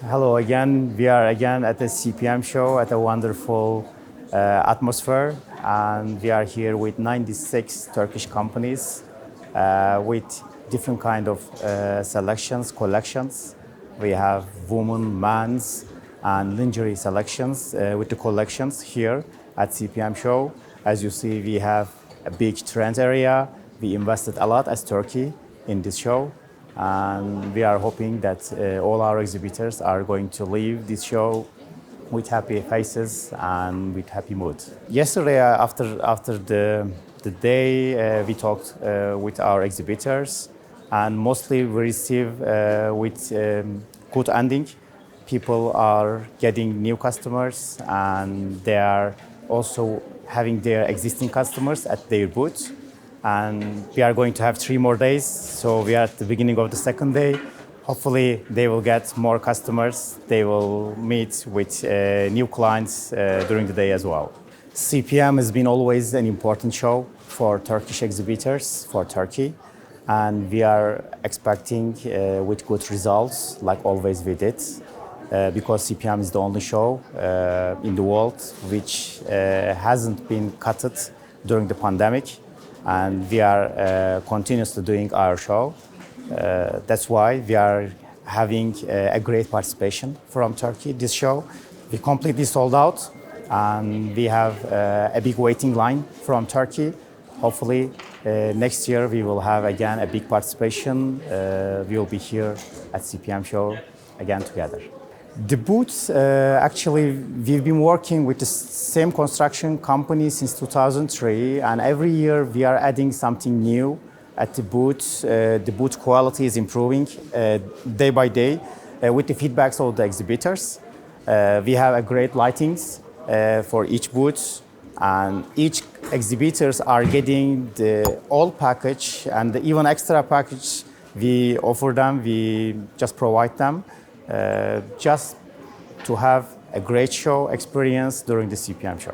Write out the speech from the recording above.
Hello again. We are again at the CPM show at a wonderful atmosphere, and we are here with 96 Turkish companies with different kind of selections, collections. We have women, men's, and lingerie selections with the collections here at CPM show. As you see, we have a big trend area. We invested a lot as Turkey in this show. And we are hoping that all our exhibitors are going to leave this show with happy faces and with happy mood. Yesterday, after the day, we talked with our exhibitors, and mostly we receive with good ending. People are getting new customers, and they are also having their existing customers at their booth. And we are going to have 3 more days, so we are at the beginning of the second day. Hopefully they will get more customers. They will meet with new clients during the day as well. CPM has been always an important show for Turkish exhibitors, for Turkey. And we are expecting with good results, like always we did, because CPM is the only show in the world which hasn't been cut during the pandemic. And we are continuously doing our show. That's why we are having a great participation from Turkey, this show. We completely sold out, and we have a big waiting line from Turkey. Hopefully next year we will have again a big participation. We will be here at CPM show again together. The booths, actually, we've been working with the same construction company since 2003, and every year we are adding something new at the booth. The booth quality is improving day by day with the feedbacks of the exhibitors. We have a great lightings for each booth, and each exhibitors are getting the all package and the even extra package we offer them. We just provide them. Just to have a great show experience during the CPM show.